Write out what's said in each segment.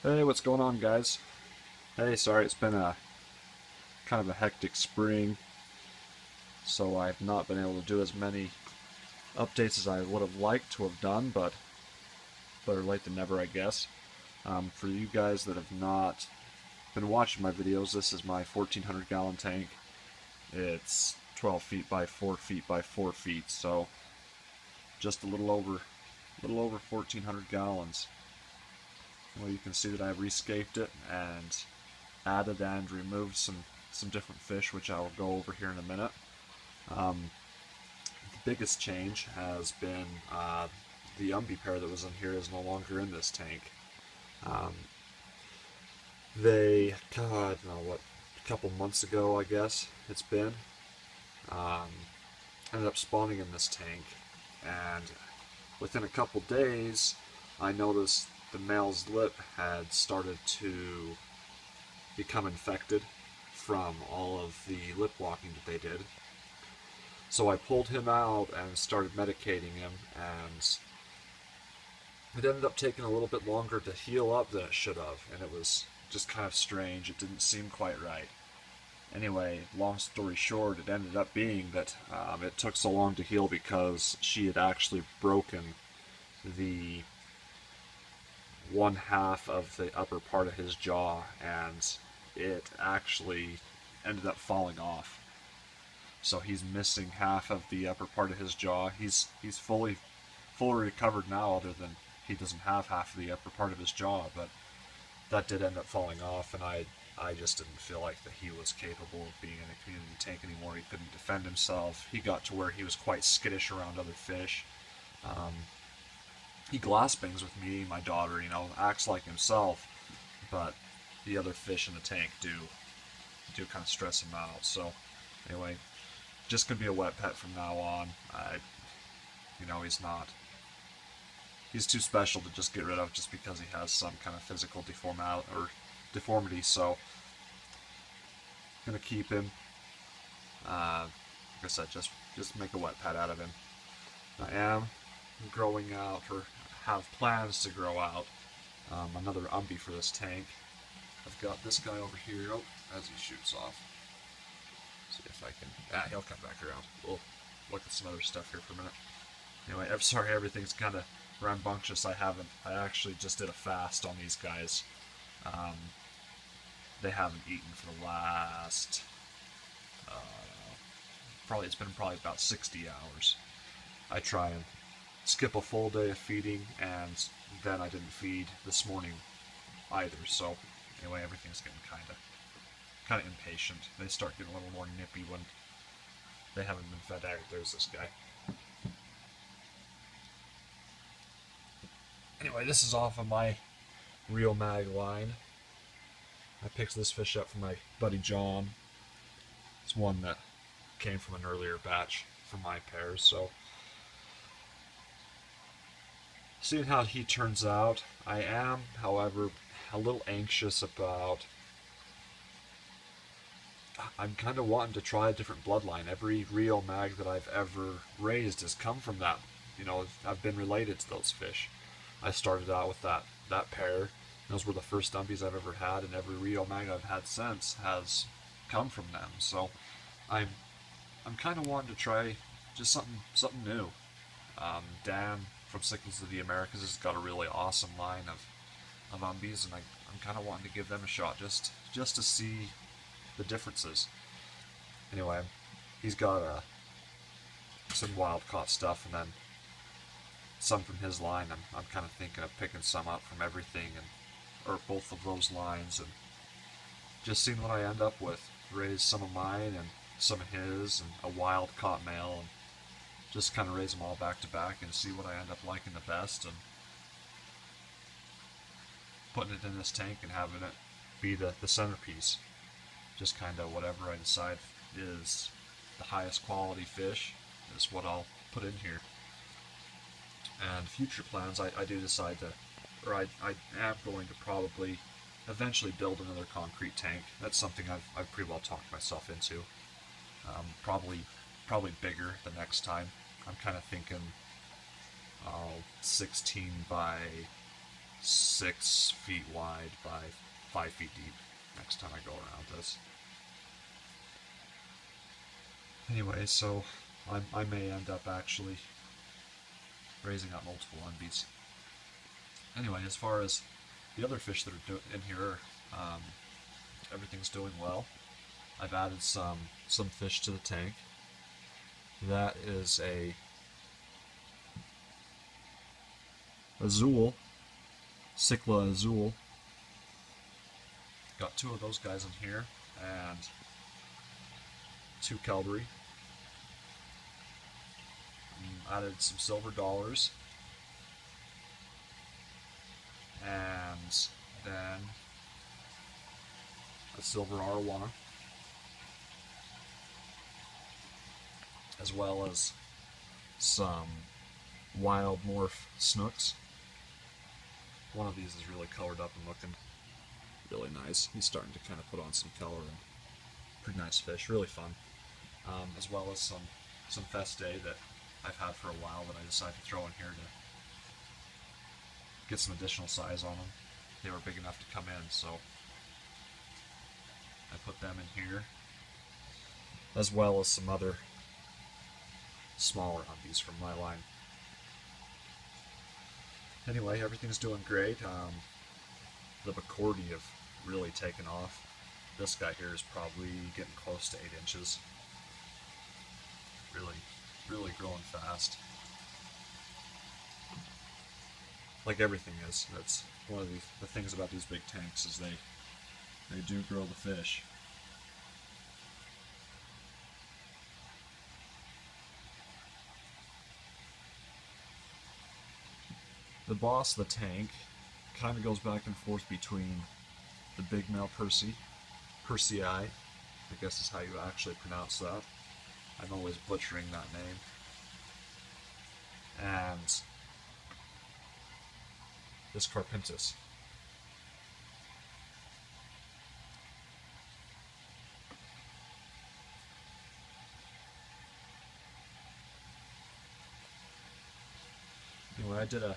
Hey, what's going on, guys? Hey, sorry, it's been a kind of a hectic spring, so I've not been able to do as many updates as I would have liked to have done, but better late than never, I guess. For you guys that have not been watching my videos, this is my 1,400 gallon tank. It's 12 feet by 4 feet by 4 feet, so just a little over 1,400 gallons. Well, you can see that I've rescaped it and added and removed some different fish, which I will go over here in a minute. Um, the biggest change has been the umbi pair that was in here is no longer in this tank. Um, God, no, what, a couple months ago, I guess it's been, um, ended up spawning in this tank, and within a couple days, I noticed the male's lip had started to become infected from all of the lip walking that they did. So I pulled him out and started medicating him, and it ended up taking a little bit longer to heal up than it should have, and it was just kind of strange. It didn't seem quite right. Anyway, long story short, it ended up being that it took so long to heal because she had actually broken the one half of the upper part of his jaw, and it actually ended up falling off. So he's missing half of the upper part of his jaw. He's fully recovered now, other than he doesn't have half of the upper part of his jaw, but that did end up falling off, and I just didn't feel like that he was capable of being in a community tank anymore. He couldn't defend himself. He got to where he was quite skittish around other fish. Um, he glass bangs with me, my daughter, acts like himself, but the other fish in the tank do kind of stress him out. So anyway, just gonna be a wet pet from now on. He's not. He's too special to just get rid of just because he has some kind of physical deformity. So gonna keep him. Like I said, just make a wet pet out of him. I am growing out, or have plans to grow out, another umbi for this tank. I've got this guy over here. Oh, as he shoots off. See if I can. He'll come back around. We'll look at some other stuff here for a minute. Anyway, I'm sorry, everything's kind of rambunctious. I actually just did a fast on these guys. Um, they haven't eaten for the last, it's been probably about 60 hours. I try and skip a full day of feeding, and then I didn't feed this morning either. So anyway, everything's getting kind of impatient. They start getting a little more nippy when they haven't been fed out. There's this guy. Anyway, this is off of my Real Mag line. I picked this fish up from my buddy John. It's one that came from an earlier batch from my pairs, so seeing how he turns out. I am, however, a little anxious about. I'm kind of wanting to try a different bloodline. Every Rio Mag that I've ever raised has come from that. I've been related to those fish. I started out with that pair. Those were the first dumpies I've ever had, and every Rio Mag I've had since has come from them. So I'm kind of wanting to try just something new. Dan from Cyclids of the Americas has got a really awesome line of umbies, and I'm kind of wanting to give them a shot just to see the differences. Anyway, he's got some wild caught stuff, and then some from his line. I'm kind of thinking of picking some up from everything, or both of those lines, and just seeing what I end up with. Raise some of mine and some of his, and a wild caught male, and just kind of raise them all back to back and see what I end up liking the best, and putting it in this tank and having it be the centerpiece. Just kind of whatever I decide is the highest quality fish is what I'll put in here. And future plans, I do decide to, or I am going to probably eventually build another concrete tank. That's something I've pretty well talked myself into. Probably bigger the next time. I'm kind of thinking 16 by 6 feet wide by 5 feet deep next time I go around this. Anyway, so I may end up actually raising up multiple unbeats. Anyway, as far as the other fish that are in here, everything's doing well. I've added some fish to the tank. That is a azul, cichlid azul. Got 2 of those guys in here, and 2 Calgary. Added some silver dollars, and then a silver arowana, as well as some wild morph snooks. One of these is really colored up and looking really nice. He's starting to kind of put on some color, and pretty nice fish, really fun. As well as some feste that I've had for a while that I decided to throw in here to get some additional size on them. They were big enough to come in, so I put them in here, as well as some other smaller humpies from my line. Anyway, everything's doing great. The Bacordi have really taken off. This guy here is probably getting close to 8 inches. Really growing fast. Like everything is. That's one of the things about these big tanks, is they do grow the fish. The boss of the tank kind of goes back and forth between the big male Persei, I guess is how you actually pronounce that. I'm always butchering that name. And this Carpentis. Anyway, I did a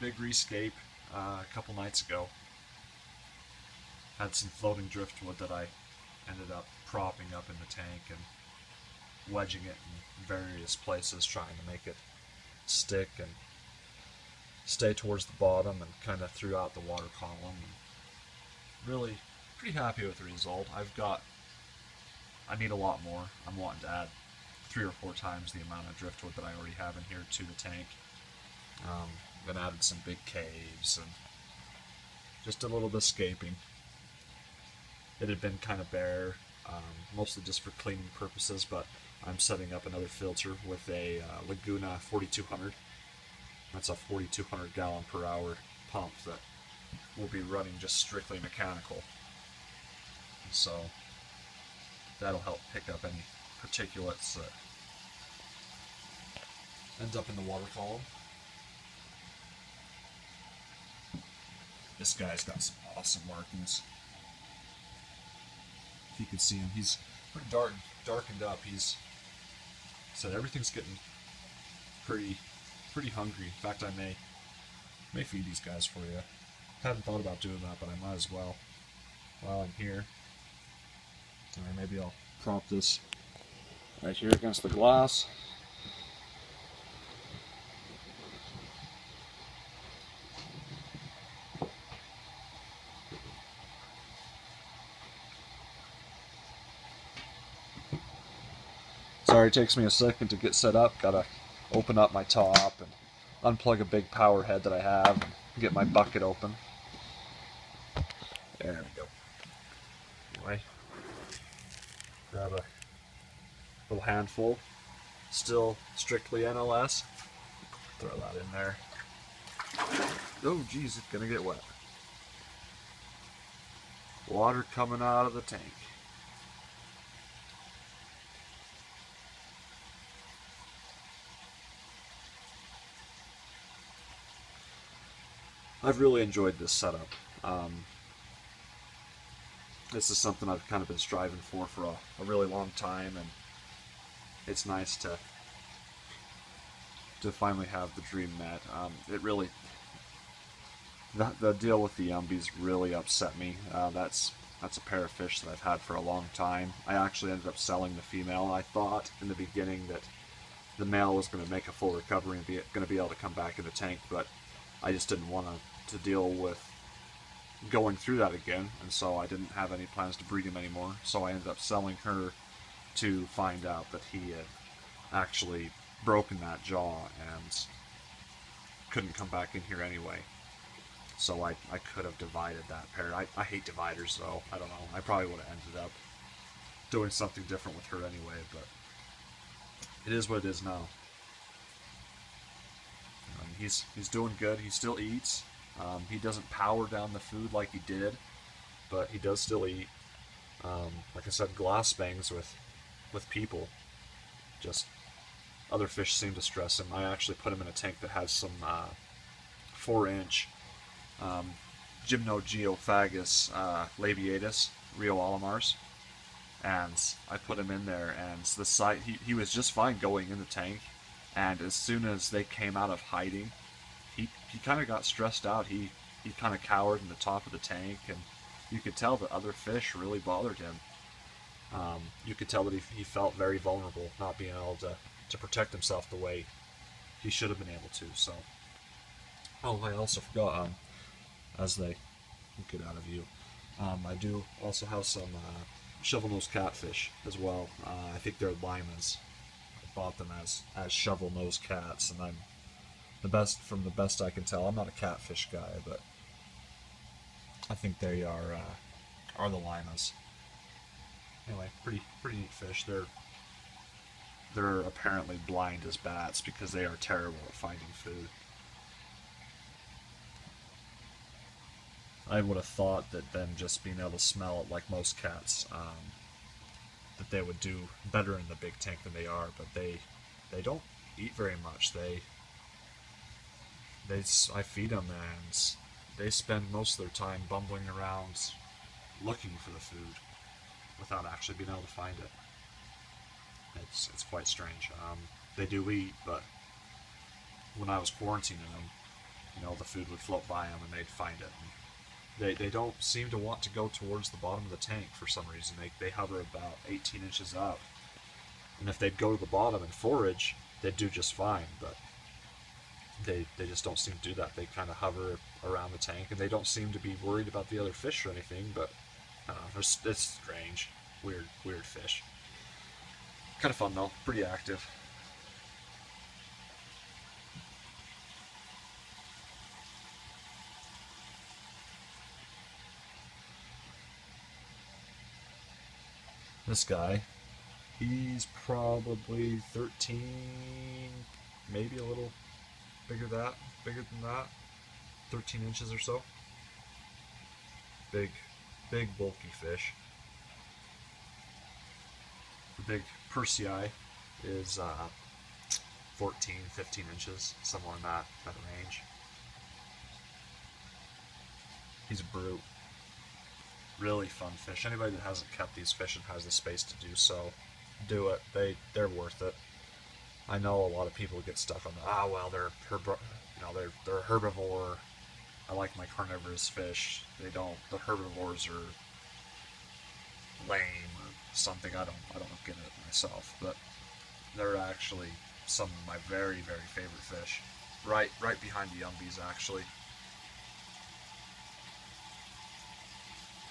big rescape a couple nights ago. Had some floating driftwood that I ended up propping up in the tank and wedging it in various places, trying to make it stick and stay towards the bottom and kind of throughout the water column. And really pretty happy with the result. I need a lot more. I'm wanting to add 3 or 4 times the amount of driftwood that I already have in here to the tank. Then added some big caves and just a little bit of scaping. It had been kind of bare, mostly just for cleaning purposes, but I'm setting up another filter with a Laguna 4200. That's a 4,200 gallon per hour pump that will be running just strictly mechanical. So that'll help pick up any particulates that end up in the water column. This guy's got some awesome markings. If you can see him, he's pretty darkened up. He's said everything's getting pretty hungry. In fact, I may feed these guys for you. Hadn't thought about doing that, but I might as well while I'm here. Alright, maybe I'll prop this right here against the glass. Sorry, it takes me a second to get set up. Gotta open up my top and unplug a big power head that I have and get my bucket open. There we go. Anyway, grab a little handful. Still strictly NLS. Throw that in there. Oh geez, it's gonna get wet. Water coming out of the tank. I've really enjoyed this setup. This is something I've kind of been striving for a really long time, and it's nice to finally have the dream met. It really, the deal with the yumbies really upset me. That's a pair of fish that I've had for a long time. I actually ended up selling the female. I thought in the beginning that the male was going to make a full recovery and going to be able to come back in the tank, but I just didn't want to deal with going through that again, and so I didn't have any plans to breed him anymore. So I ended up selling her to find out that he had actually broken that jaw and couldn't come back in here anyway. So I could have divided that pair. I hate dividers though. I don't know. I probably would have ended up doing something different with her anyway, but it is what it is now. He's doing good. He still eats. He doesn't power down the food like he did, but he does still eat. Like I said, glass bangs with people. Just other fish seem to stress him. I actually put him in a tank that has some 4-inch Gymnogeophagus labiatus Rio Alamars, and I put him in there, and the site he was just fine going in the tank, and as soon as they came out of hiding, he kind of got stressed out. He kind of cowered in the top of the tank, and you could tell that other fish really bothered him. You could tell that he felt very vulnerable, not being able to protect himself the way he should have been able to. So, oh, I also forgot, as they get out of view, I do also have some shovel-nosed catfish as well. I think they're limas. I bought them as shovel-nosed cats, and from the best I can tell, I'm not a catfish guy, but I think they are the limas. Anyway, pretty neat fish. They're apparently blind as bats because they are terrible at finding food. I would have thought that them just being able to smell it like most cats, that they would do better in the big tank than they are, but they don't eat very much. I feed them, and they spend most of their time bumbling around looking for the food without actually being able to find it. It's quite strange. They do eat, but when I was quarantining them, the food would float by them and they'd find it. And they don't seem to want to go towards the bottom of the tank for some reason. They hover about 18 inches up. And if they'd go to the bottom and forage, they'd do just fine, but they just don't seem to do that. They kind of hover around the tank, and they don't seem to be worried about the other fish or anything, but it's strange. Weird fish. Kind of fun though, pretty active. This guy, he's probably 13, maybe a little bigger than that, 13 inches or so. Big bulky fish. The big Persei is 14, 15 inches, somewhere in that range. He's a brute. Really fun fish. Anybody that hasn't kept these fish and has the space to do so, do it. They're worth it. I know a lot of people get stuck on they're herbivore. I like my carnivorous fish. The herbivores are lame or something. I don't get it myself, but they're actually some of my very, very favorite fish. Right behind the yumbies, actually.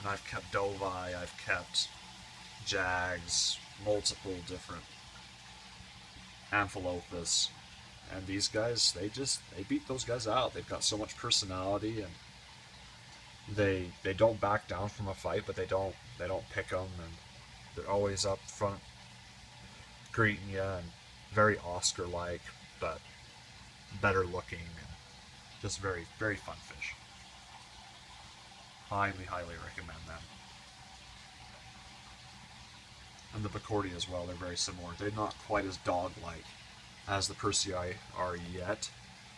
And I've kept dovi, I've kept jags, multiple different amphilophus, and these guys, they beat those guys out. They've got so much personality, and they don't back down from a fight, but they don't pick them, and they're always up front greeting you, and very Oscar-like, but better looking, and just very, very fun fish. Highly recommend them. And the Bacordia as well, they're very similar. They're not quite as dog-like as the Persei are yet.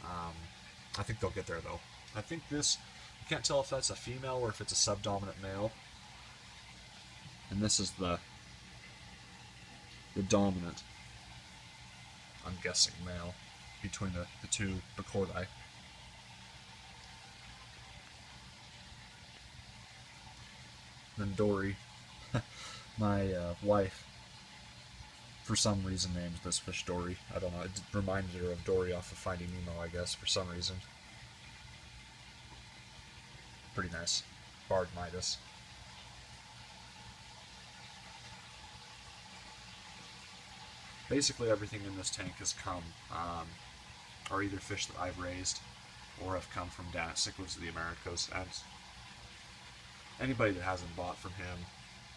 I think they'll get there though. I think this, you can't tell if that's a female or if it's a subdominant male. And this is the dominant, I'm guessing, male between the two Bacordia. than Dory. My wife, for some reason, named this fish Dory. I don't know. It reminded her of Dory off of Finding Nemo, I guess, for some reason. Pretty nice. Barred Midas. Basically, everything in this tank has come, are either fish that I've raised or have come from Dan at Cichlids of the Americas. And anybody that hasn't bought from him,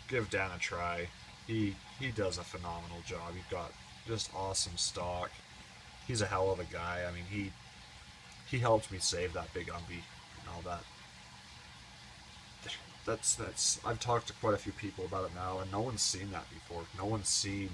give Dan a try. He does a phenomenal job. You've got just awesome stock. He's a hell of a guy. I mean, he helped me save that big umbie and all that. That's I've talked to quite a few people about it now, and no one's seen that before. No one's seen